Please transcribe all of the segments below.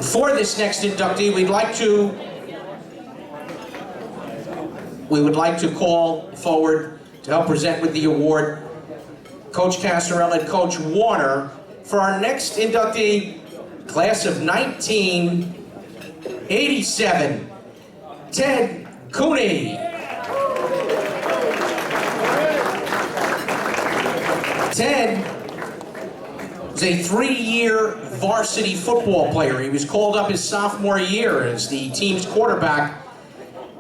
For this next inductee, we would like to call forward to help present with the award Coach Casarella and Coach Warner for our next inductee, class of 1987, Ted Cooney. Ted was a 3-year varsity football player. He was called up his sophomore year as the team's quarterback,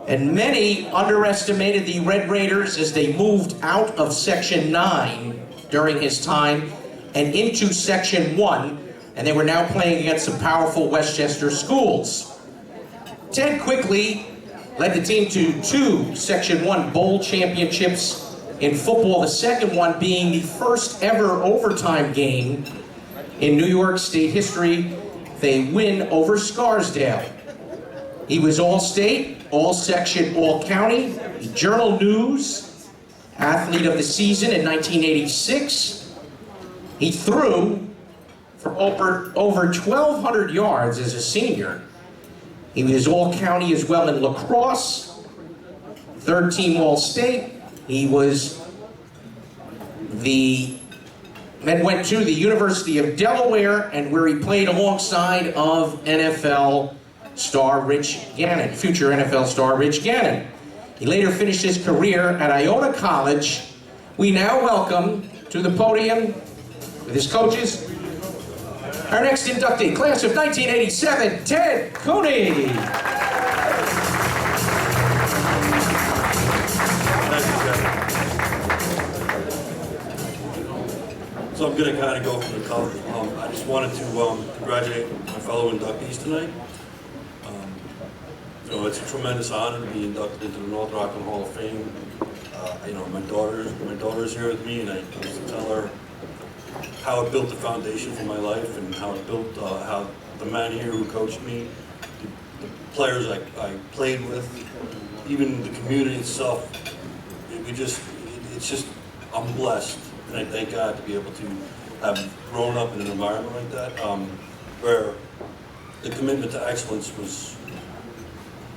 and many underestimated the Red Raiders as they moved out of Section 9 during his time and into Section 1, and they were now playing against some powerful Westchester schools. Ted quickly led the team to 2 Section 1 bowl championships in football, the second one being the first ever overtime game in New York State history. They win over Scarsdale. He was All-State, All-Section, All-County, Journal News Athlete of the Season in 1986. He threw for over 1,200 yards as a senior. He was All-County as well in lacrosse, 3rd-team All-State. He went to the University of Delaware, and where he played alongside of NFL star Rich Gannon, future NFL star Rich Gannon. He later finished his career at Iona College. We now welcome to the podium with his coaches our next inductee, class of 1987, Ted Cooney. So I'm going to kind of go from the top. I just wanted to congratulate my fellow inductees tonight. It's a tremendous honor to be inducted into the North Rockland Hall of Fame. My daughter's here with me, and I used to tell her how it built the foundation for my life, and how it built how the man here who coached me, the players I played with, even the community itself. I'm blessed. And I thank God to be able to have grown up in an environment like that, where the commitment to excellence was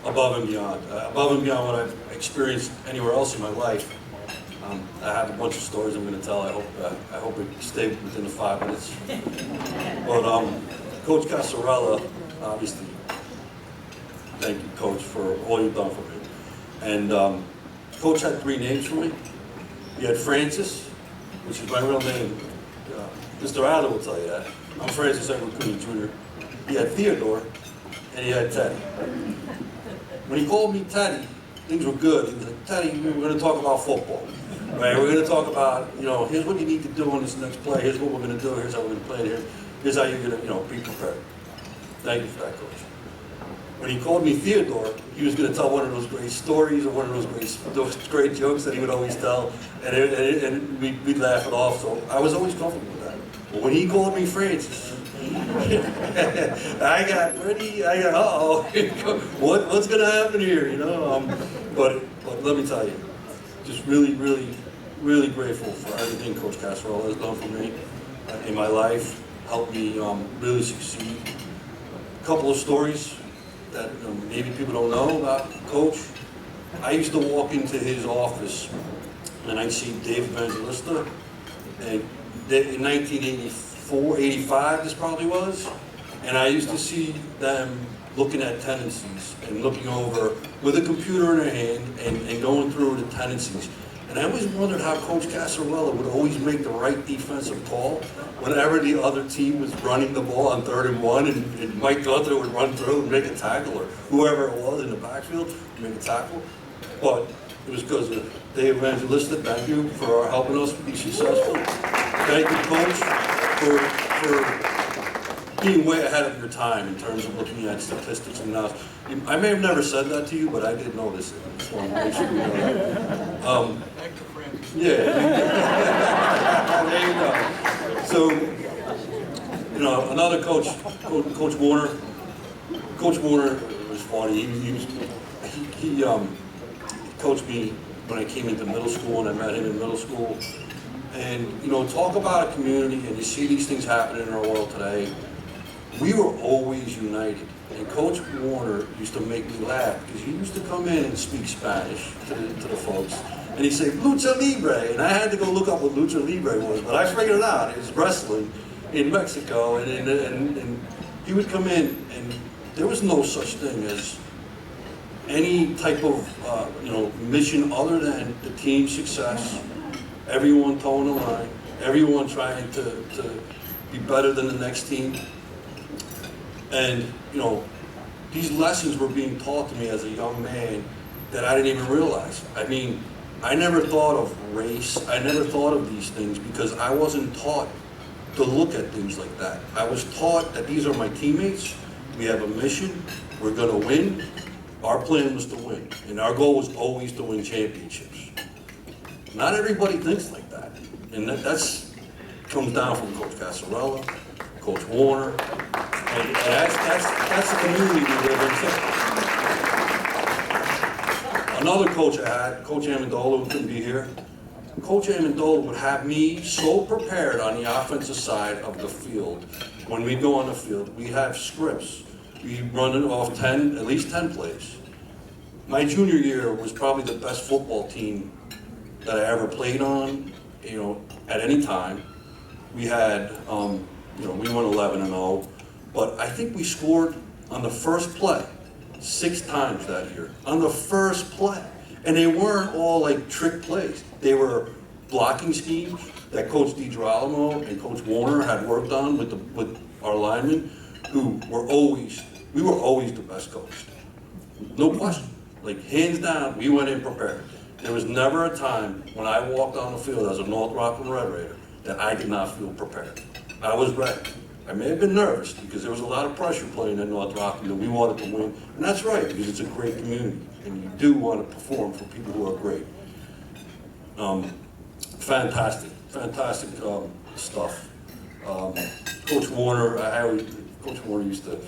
above and beyond what I've experienced anywhere else in my life. I have a bunch of stories I'm going to tell. I hope we stay within the 5 minutes. But Coach Casarella, obviously, thank you, Coach, for all you've done for me. And Coach had 3 names for me. He had Francis, which is my real name. Mr. Adler will tell you that. I'm Francis Edward Cooney Jr. He had Theodore, and he had Teddy. When he called me Teddy, things were good. He was like, Teddy, we're going to talk about football. Right? We're going to talk about, here's what you need to do on this next play. Here's what we're going to do. Here's how we're going to play it. Here's how you're going to, be prepared. Thank you for that, Coach. When he called me Theodore, he was going to tell one of those great stories or one of those great jokes that he would always tell, and we'd laugh it off. So I was always comfortable with that. But when he called me Francis, I got what's going to happen here, But let me tell you, just really, really, really grateful for everything Coach Casarella has done for me in my life, helped me really succeed. A couple of stories that maybe people don't know about Coach. I used to walk into his office and I'd see Dave Evangelista, and in 1984, 85 this probably was, and I used to see them looking at tendencies and looking over with a computer in their hand and going through the tendencies. And I always wondered how Coach Casarella would always make the right defensive call whenever the other team was running the ball on 3rd and 1, and Mike Gunther would run through and make a tackle, or whoever it was in the backfield would make a tackle. But it was because of Dave Evangelista. Thank you for helping us be successful. Thank you, Coach, for being way ahead of your time in terms of looking at statistics and analysis. I may have never said that to you, but I did notice it. I just want to make sure you know that. Yeah. There you go. So, another coach, Coach Warner. Coach Warner was funny. He coached me when I came into middle school, and I met him in middle school. And talk about a community, and you see these things happening in our world today. we were always united. And Coach Warner used to make me laugh because he used to come in and speak Spanish to the folks. And he'd say, Lucha Libre. And I had to go look up what Lucha Libre was, but I figured it out. It was wrestling in Mexico. And he would come in, and there was no such thing as any type of mission other than the team success, everyone towing the line, everyone trying to be better than the next team. And these lessons were being taught to me as a young man that I didn't even realize. I mean, I never thought of race, I never thought of these things because I wasn't taught to look at things like that. I was taught that these are my teammates, we have a mission, we're gonna win. Our plan was to win, and our goal was always to win championships. Not everybody thinks like that, and that's comes down from Coach Cassarella, Coach Warner, and that's the community we live in. Another coach I had, Coach Amendola, who couldn't be here. Coach Amendola would have me so prepared on the offensive side of the field. When we go on the field, we have scripts. We run it off at least 10 plays. My junior year was probably the best football team that I ever played on, at any time. We had, we won 11-0, but I think we scored on the first play 6 times that year, on the first play. And they weren't all like trick plays. They were blocking schemes that Coach DiGirolamo and Coach Warner had worked on with our linemen, who were we were always the best coached. No question. Like, hands down, we went in prepared. There was never a time when I walked on the field as a North Rockland Red Raider that I did not feel prepared. I was ready. I may have been nervous because there was a lot of pressure playing in North Rockland and we wanted to win. And that's right, because it's a great community and you do want to perform for people who are great. Fantastic stuff. Coach Warner, Coach Warner used to,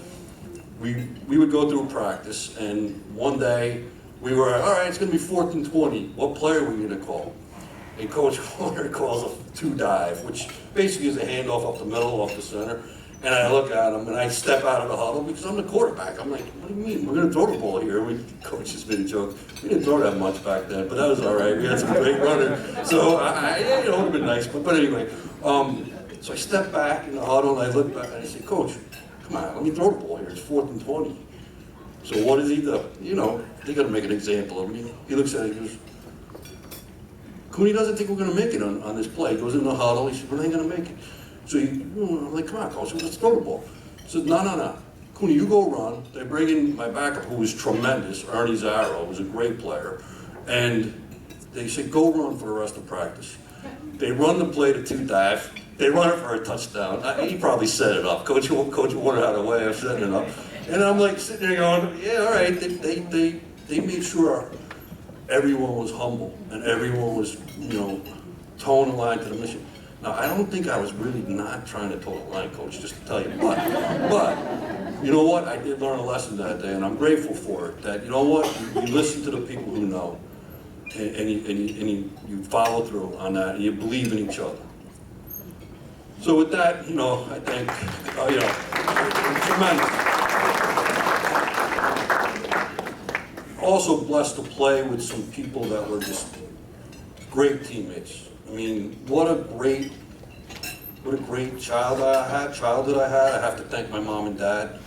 we would go through practice, and one day we were, all right, it's going to be 4th and 20. What play are we going to call? And Coach Warner calls a 2-dive, which basically is a handoff up the middle, off the center. And I look at him, and I step out of the huddle because I'm the quarterback. I'm like, what do you mean? We're going to throw the ball here. Coach has made a joke. We didn't throw that much back then, but that was all right. We had some great runners. So, it would have been nice. But anyway, so I step back in the huddle, and I look back, and I say, Coach, come on, let me throw the ball here. It's 4th and 20. So what does he do? They got to make an example of me. He looks at it, he goes, Cooney doesn't think we're going to make it on this play. He goes in the huddle, he said, we're not going to make it. So I'm like, come on, Coach, let's throw the ball. He said, no. Cooney, you go run. They bring in my backup, who was tremendous, Ernie Zarro, was a great player. And they said, go run for the rest of practice. They run the play to 2-dive. They run it for a touchdown. He probably set it up. Coach Warner had a way of setting it up. And I'm like sitting there going, yeah, all right. They made sure everyone was humble and everyone was, towing the line to the mission. Now, I don't think I was really not trying to toe the line, Coach, just to tell you. But you know what? I did learn a lesson that day, and I'm grateful for it. That, you know what? You listen to the people who know, and you follow through on that, and you believe in each other. So with that, I think, tremendous. Also blessed to play with some people that were just great teammates. I mean, what a great childhood I had. I have to thank my mom and dad.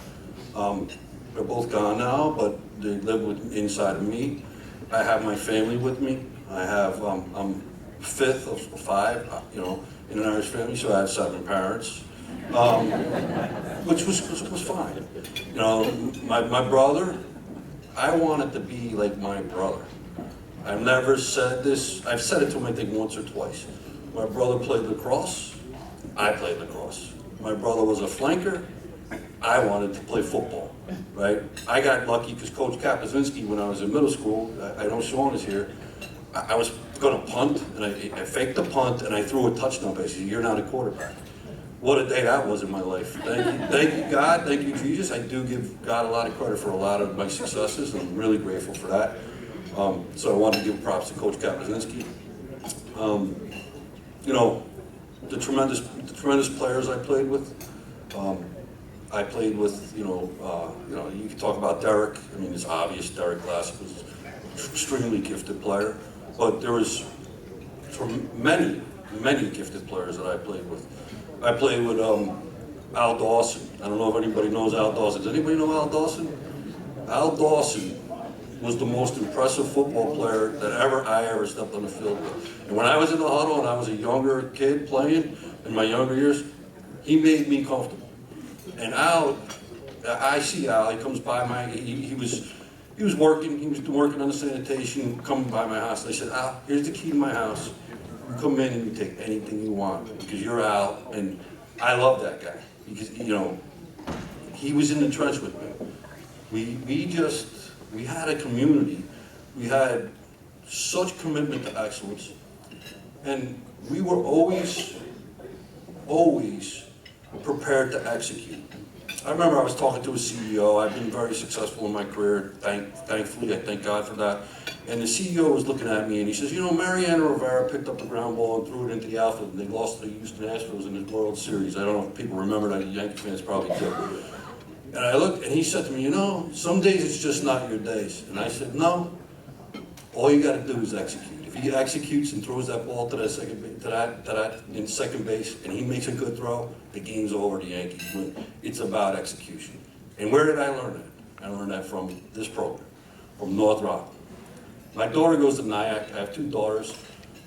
They're both gone now, but they live inside of me. I have my family with me. I have, I'm 5th of 5, in an Irish family, so I have 7 parents, which was fine. My brother, I wanted to be like my brother. I've never said this, I've said it to him I think once or twice. My brother played lacrosse, I played lacrosse. My brother was a flanker, I wanted to play football, right? I got lucky because Coach Kapuzinski, when I was in middle school, I know Sean is here, I was going to punt, and I faked the punt, and I threw a touchdown pass. He said, you're not a quarterback. What a day that was in my life. Thank you, God. Thank you, Jesus. I do give God a lot of credit for a lot of my successes, and I'm really grateful for that. So I wanted to give props to Coach Kapuzinski. The tremendous players I played with. I played with, you can talk about Derek. I mean, it's obvious Derek Glass was an extremely gifted player, but there was many, many gifted players that I played with. I played with Al Dawson. I don't know if anybody knows Al Dawson. Does anybody know Al Dawson? Al Dawson was the most impressive football player that I ever stepped on the field with. And when I was in the huddle and I was a younger kid playing in my younger years, he made me comfortable. And Al, I see Al, he comes by he was working on the sanitation, coming by my house, and I said, Al, here's the key to my house. You come in and you take anything you want, because you're Al, and I love that guy, because, he was in the trench with me. We had a community, we had such commitment to excellence, and we were always prepared to execute. I remember I was talking to a CEO. I've been very successful in my career, thankfully, I thank God for that. And the CEO was looking at me and he says, Mariano Rivera picked up the ground ball and threw it into the outfield, and they lost to the Houston Astros in the World Series. I don't know if people remember that, Yankee fans probably do. And I looked, and he said to me, some days it's just not your days. And I said, no, all you gotta do is execute. If he executes and throws that ball to that in second base, and he makes a good throw, the game's over, the Yankees win. It's about execution. And where did I learn that? I learned that from this program, from North Rockland. My daughter goes to Nyack. I have two daughters,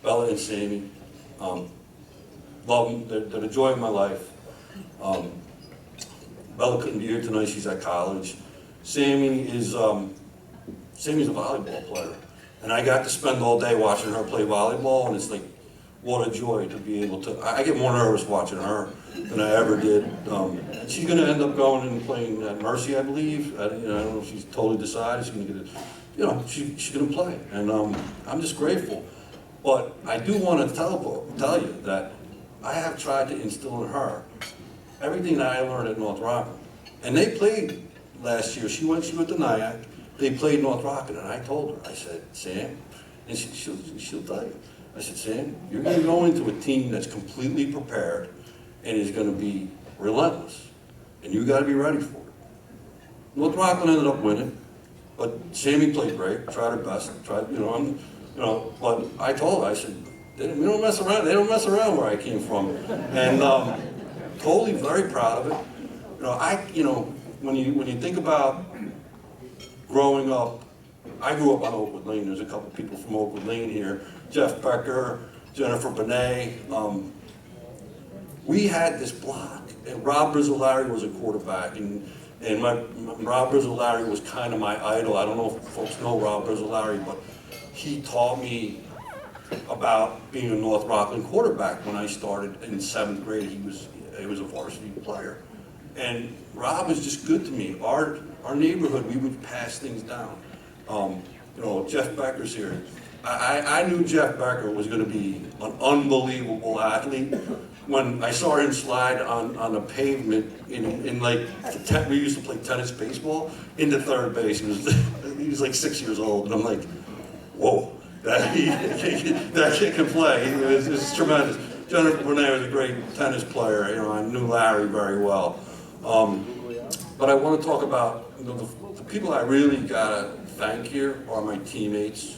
Bella and Sammy. Love them. They're the joy of my life. Bella couldn't be here tonight. She's at college. Sammy's a volleyball player. And I got to spend all day watching her play volleyball, and it's like, what a joy to be able to. I get more nervous watching her than I ever did. And she's going to end up going and playing at Mercy, I believe. I don't know if she's totally decided. She's going to get she's going to play. And I'm just grateful. But I do want to tell you that I have tried to instill in her everything that I learned at North Rockland. And they played last year. She went to Nyack. They played North Rockland, and I told her, I said, Sam, and she'll tell you. I said, Sam, you're going to go into a team that's completely prepared and is going to be relentless, and you got to be ready for it. North Rockland ended up winning, but Sammy played great, tried her best, but I told her, I said, we don't mess around. They don't mess around where I came from, and totally very proud of it. When you think about growing up, I grew up on Oakwood Lane. There's a couple people from Oakwood Lane here. Jeff Becker, Jennifer Benet. We had this block, and Rob Brizzolari was a quarterback, and Rob Brizzolari was kind of my idol. I don't know if folks know Rob Brizzolari, but he taught me about being a North Rockland quarterback when I started in 7th grade. He was a varsity player. And Rob was just good to me. Our neighborhood, we would pass things down. Jeff Becker's here. I knew Jeff Becker was going to be an unbelievable athlete. When I saw him slide on the pavement we used to play tennis baseball, into third base. He was like 6 years old, and I'm like, whoa, that kid can play. It was tremendous. Jennifer Benet was a great tennis player. I knew Larry very well. But I want to talk about the people I really gotta thank here are my teammates.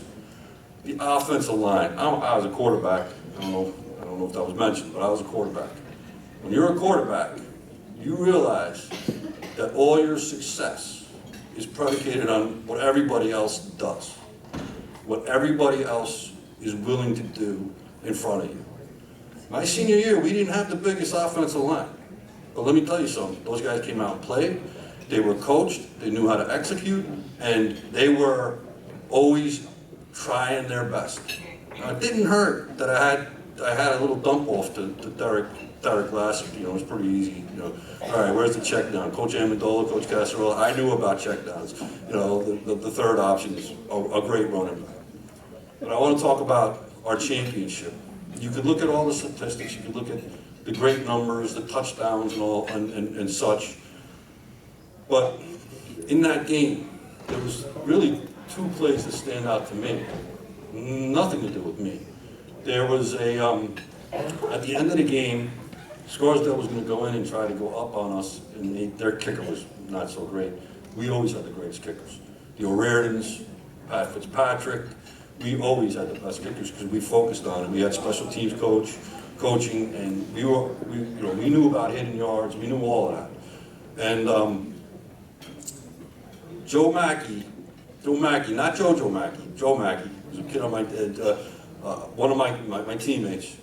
The offensive line. I was a quarterback. I don't know if that was mentioned, but I was a quarterback. When you're a quarterback, you realize that all your success is predicated on what everybody else does, what everybody else is willing to do in front of you. My senior year, we didn't have the biggest offensive line. But let me tell you something, those guys came out and played, they were coached, they knew how to execute, and they were always trying their best. Now, it didn't hurt that I had a little dump off to Derek Glass. It was pretty easy. All right, where's the check down? Coach Amendola, Coach Casarola, I knew about check downs. The third option is a great running back. But I want to talk about our championship. You could look at all the statistics, you could look at the great numbers, the touchdowns and all, and such. But in that game, there was really two plays that stand out to me. Nothing to do with me. There was at the end of the game, Scarsdale was going to go in and try to go up on us, and their kicker was not so great. We always had the greatest kickers. The O'Riordan's, Pat Fitzpatrick, we always had the best kickers because we focused on it. We had special teams coaching, and we knew about hitting yards. We knew all of that. And Joe Mackey, not Joe Mackey was a kid on one of my teammates,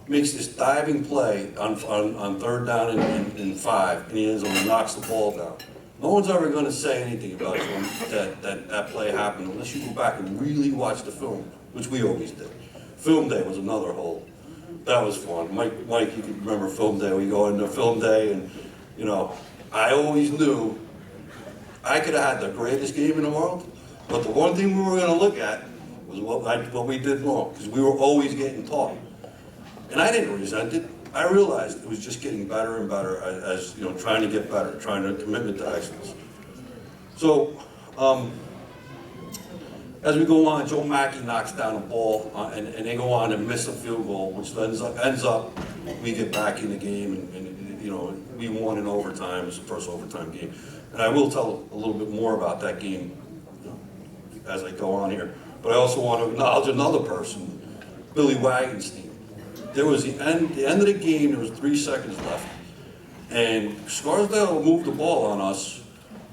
makes this diving play on 3rd down and 5, and he ends up and knocks the ball down. No one's ever going to say anything about that play happened unless you go back and really watch the film, which we always did. Film day was another whole. That was fun. Mike, you can remember film day. We go into film day, and I always knew I could have had the greatest game in the world, but the one thing we were going to look at was what we did wrong, because we were always getting taught. And I didn't resent it. I realized it was just getting better and better as trying to get better, trying to commitment to excellence. So, as we go on, Joe Mackey knocks down a ball, and they go on and miss a field goal, which ends up we get back in the game, and we won in overtime. It was the first overtime game. And I will tell a little bit more about that game as I go on here. But I also want to acknowledge another person, Billy Wagenstein. There was the end of the game, there was 3 seconds left. And Scarsdale moved the ball on us,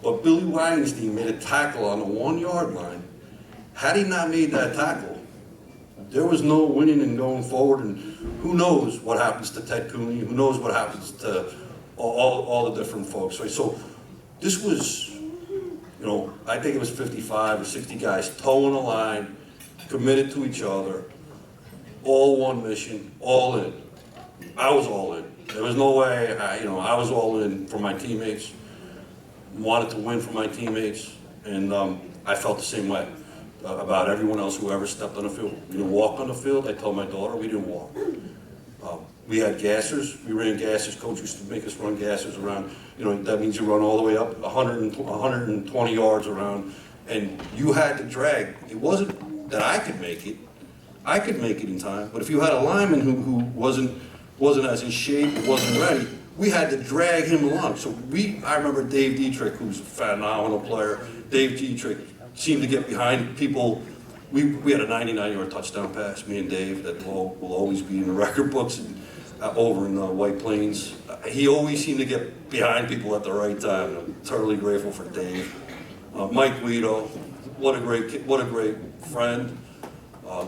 but Billy Wagenstein made a tackle on the 1-yard line. Had he not made that tackle, there was no winning and going forward, and who knows what happens to Ted Cooney, who knows what happens to all the different folks. So this was, I think it was 55 or 60 guys towing a line, committed to each other, all one mission, all in. I was all in. There was no way, I was all in for my teammates, wanted to win for my teammates, and I felt the same way about everyone else who ever stepped on the field. We didn't walk on the field. I told my daughter we didn't walk. We had gassers. We ran gassers. Coach used to make us run gassers around. That means you run all the way up 120 yards around, and you had to drag. It wasn't that I could make it. I could make it in time, but if you had a lineman who wasn't as in shape, wasn't ready, we had to drag him along. So I remember Dave Dietrich, who's a phenomenal player. Dave Dietrich seemed to get behind people. We had a 99-yard touchdown pass, me and Dave, that will always be in the record books over in White Plains. He always seemed to get behind people at the right time. I'm totally grateful for Dave. Mike Guido, what a great friend.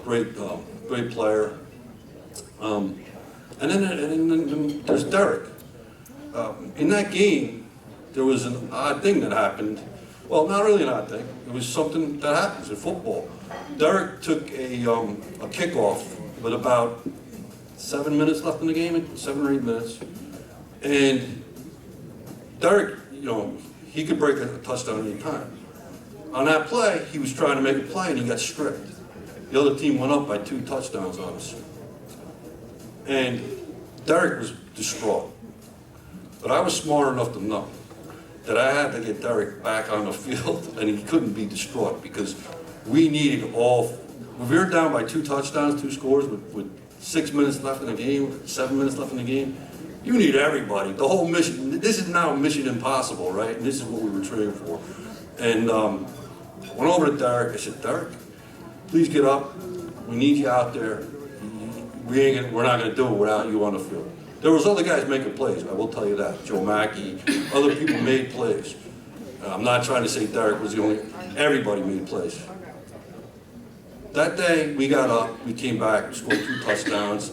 Great player. And then there's Derek. In that game, there was an odd thing that happened. Well, not really an odd thing. It was something that happens in football. Derek took a kickoff with about 7 minutes left in the game, 7 or 8 minutes. And Derek, he could break a touchdown any time. On that play, he was trying to make a play and he got stripped. The other team went up by 2 touchdowns on us. And Derek was distraught. But I was smart enough to know that I had to get Derek back on the field, and he couldn't be distraught because we needed all. If we were down by 2 touchdowns, 2 scores with 6 minutes left in the game, 7 minutes left in the game, you need everybody. The whole mission. This is now Mission Impossible, right? And this is what we were training for. And went over to Derek. I said, Derek, please get up. We need you out there. We're not going to do it without you on the field. There was other guys making plays, I will tell you that. Joe Mackey, other people made plays. I'm not trying to say Derek was the only, everybody made plays. That day, we got up, we came back, scored 2 touchdowns.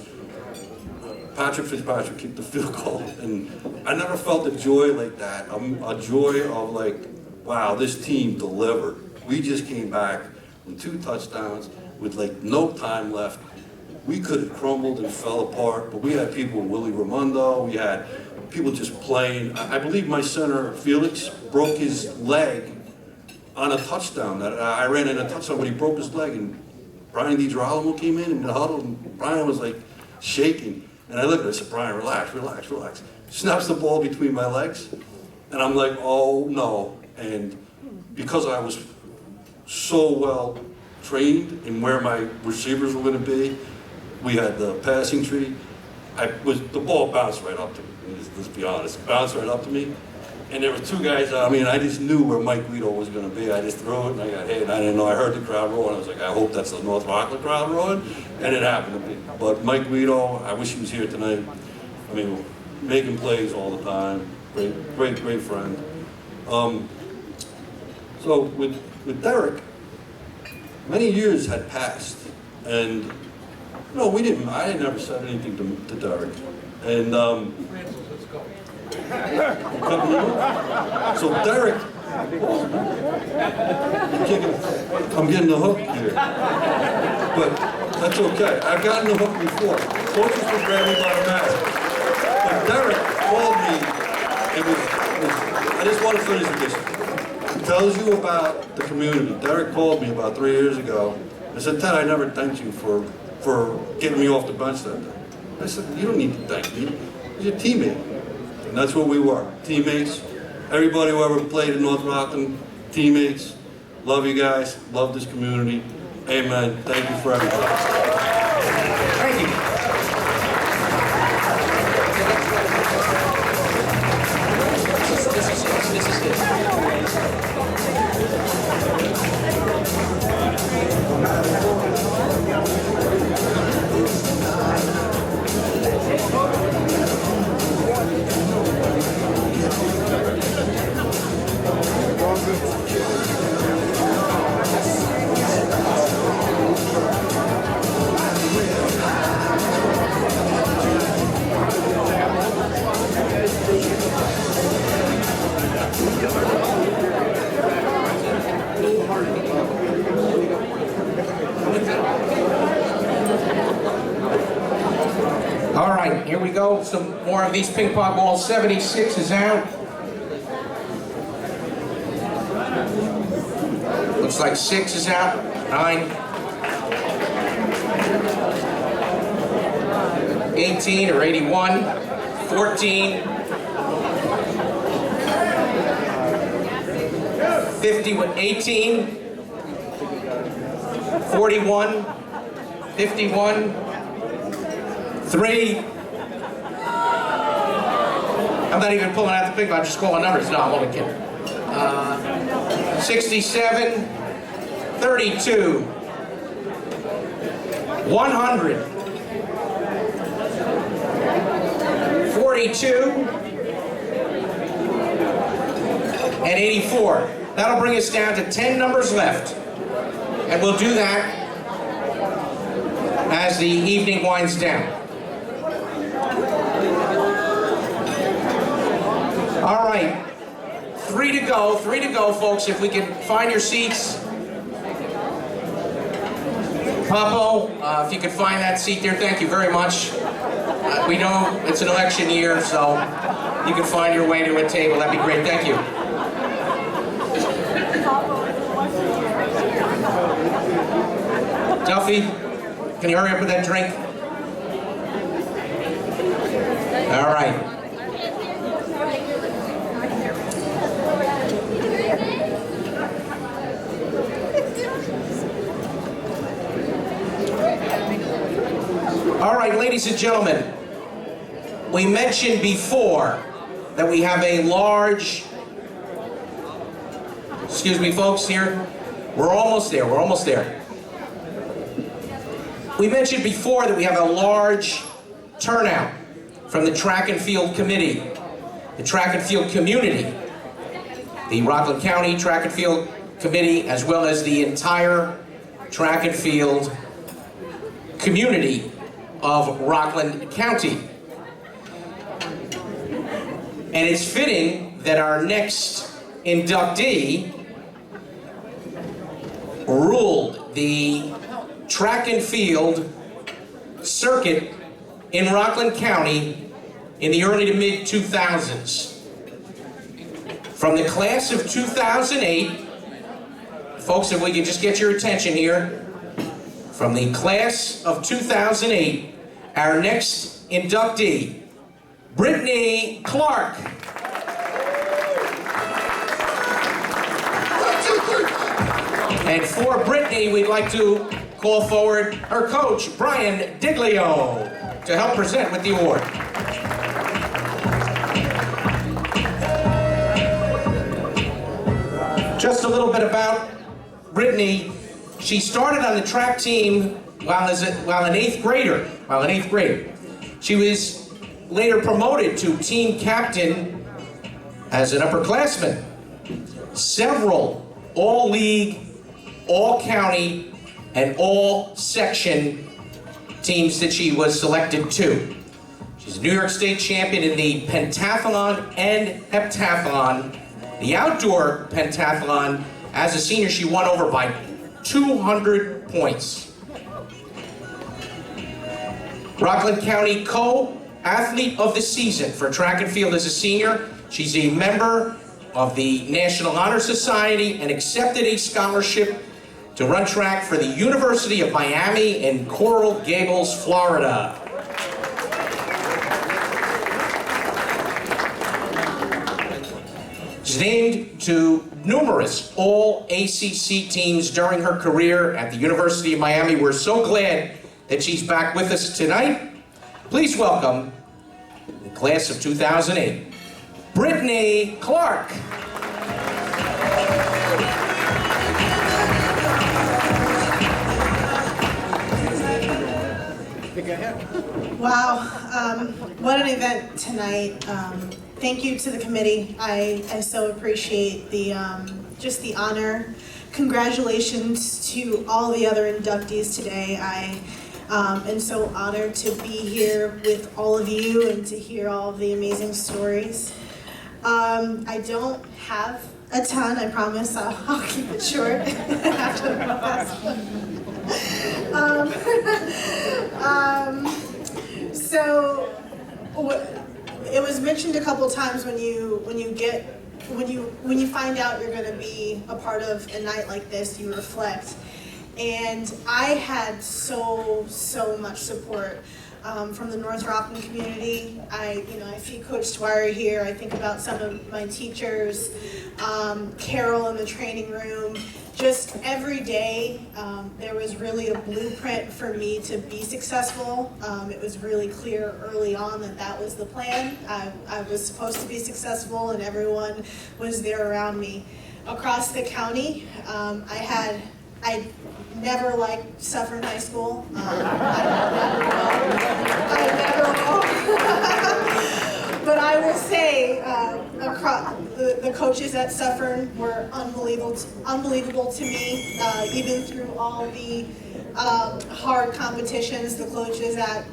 Patrick Fitzpatrick kicked the field goal, and I never felt a joy like that, a joy of like, wow, this team delivered. We just came back with 2 touchdowns with like no time left. We could have crumbled and fell apart, but we had people, Willie Raimondo, we had people just playing. I believe my center, Felix, broke his leg on a touchdown. That I ran in a touchdown when he broke his leg, and Brian DiGirolamo came in the huddle, and Brian was like shaking. And I looked at him, I said, Brian, relax, relax, relax. Snaps the ball between my legs, and I'm like, oh no. And because I was so well trained in where my receivers were going to be, we had the passing tree. the ball bounced right up to me. Let's be honest, it bounced right up to me. And there were two guys, I just knew where Mike Guido was going to be. I just threw it and I got hit. And I didn't know, I heard the crowd roar and I was like, I hope that's the North Rockland crowd roaring. And it happened to be. But Mike Guido, I wish he was here tonight. Making plays all the time. Great friend. So with Derek, many years had passed. And I never said anything to Derek. And so Derek, I'm getting the hook here, but that's okay. I've gotten the hook before. Coaches would grab me by the mask. But Derek called me, I just want to finish with this. It tells you about the community. Derek called me about 3 years ago and said, Ted, I never thanked you for getting me off the bench that day. I said, you don't need to thank me. You're a teammate. And that's what we were, teammates. Everybody who ever played in North Rockland, teammates. Love you guys, love this community. Amen. Thank you for everything. Thank you. This is it. All right, here we go. Some more of these ping pong balls. 76 is out. Looks like 6 is out. 9. 18 or 81. 14. 50 with 18. 41. 51. 3. I'm not even pulling out the ping pong, I'm just calling numbers. No, I'm only kidding. 67, 32, 100, 42, and 84. That'll bring us down to 10 numbers left. And we'll do that as the evening winds down. All right, 3 to go, folks. If we can find your seats. Papo, if you could find that seat there, thank you very much. We know it's an election year, so you can find your way to a table. That'd be great, thank you. Duffy, can you hurry up with that drink? All right. All right, ladies and gentlemen, we mentioned before that we have a large, excuse me folks here, we're almost there. We mentioned before that we have a large turnout from the track and field committee, the track and field community, the Rockland County Track and Field Committee, as well as the entire track and field community of Rockland County. And it's fitting that our next inductee ruled the track and field circuit in Rockland County in the early to mid 2000s. From the class of 2008, folks, if we could just get your attention here, from the class of 2008, our next inductee, Brittany Clark. And for Brittany, we'd like to call forward her coach, Brian Diglio. to help present with the award. Just a little bit about Brittany. She started on the track team while an eighth grader. She was later promoted to team captain as an upperclassman. Several all-league, all-county, and all-section teams that she was selected to. She's a New York State champion in the pentathlon and heptathlon. The outdoor pentathlon, as a senior, she won over by 200 points. Rockland County Co-Athlete of the Season for track and field as a senior. She's a member of the National Honor Society and accepted a scholarship to run track for the University of Miami in Coral Gables, Florida. She's named to numerous all-ACC teams during her career at the University of Miami. We're so glad that she's back with us tonight. Please welcome the class of 2008, Brittany Clark. Wow, what an event tonight. Thank you to the committee. I so appreciate the just the honor. Congratulations to all the other inductees today. I am so honored to be here with all of you and to hear all of the amazing stories. I don't have a ton, I promise. I'll keep it short after the class. So it was mentioned a couple times when you find out you're going to be a part of a night like this, you reflect. And I had so much support from the North Rockland community. I see Coach Dwyer here. I think about some of my teachers, Carol in the training room. Just every day, there was really a blueprint for me to be successful. It was really clear early on that that was the plan. I was supposed to be successful, and everyone was there around me. Across the county, I never liked Suffern High School. I never will. But I will say, the coaches at Suffern were unbelievable to me, even through all the hard competitions. The coaches at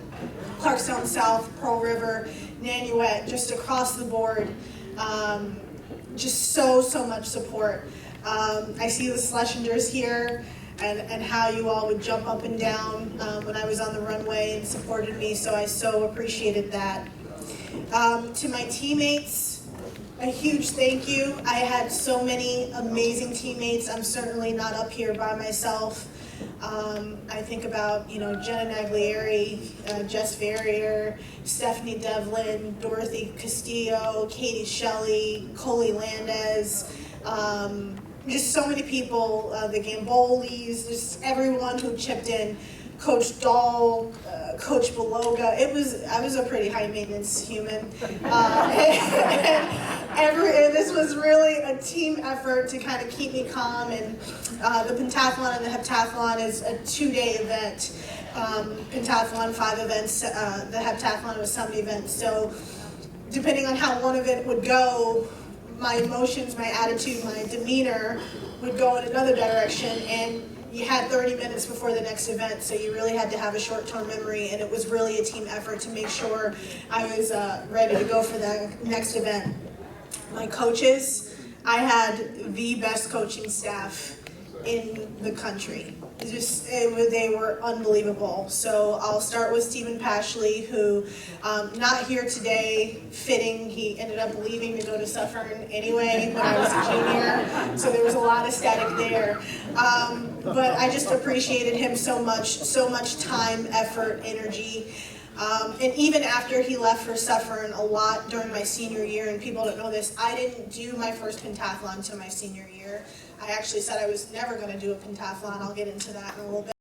Clarkstone South, Pearl River, Nanuet, just across the board, just so much support. I see the Schlesingers here, and how you all would jump up and down when I was on the runway and supported me, so I so appreciated that. To my teammates, a huge thank you. I had so many amazing teammates. I'm certainly not up here by myself. I think about, Jenna Naglieri, Jess Verrier, Stephanie Devlin, Dorothy Castillo, Katie Shelley, Coley Landez, just so many people, the Gambolis, just everyone who chipped in. Coach Dahl, Coach Beloga. I was a pretty high maintenance human. This was really a team effort to kind of keep me calm, and the pentathlon and the heptathlon is a 2-day event. Pentathlon, 5 events, the heptathlon was 7 events. So depending on how one event would go, my emotions, my attitude, my demeanor would go in another direction, and you had 30 minutes before the next event, so you really had to have a short-term memory, and it was really a team effort to make sure I was ready to go for the next event. My coaches, I had the best coaching staff in the country. They were unbelievable. So I'll start with Stephen Pashley, who, not here today, fitting, he ended up leaving to go to Suffern anyway when I was a junior, so there was a lot of static there. But I just appreciated him so much time, effort, energy. And even after he left for Suffern a lot during my senior year, and people don't know this, I didn't do my first pentathlon until my senior year. I actually said I was never going to do a pentathlon. I'll get into that in a little bit.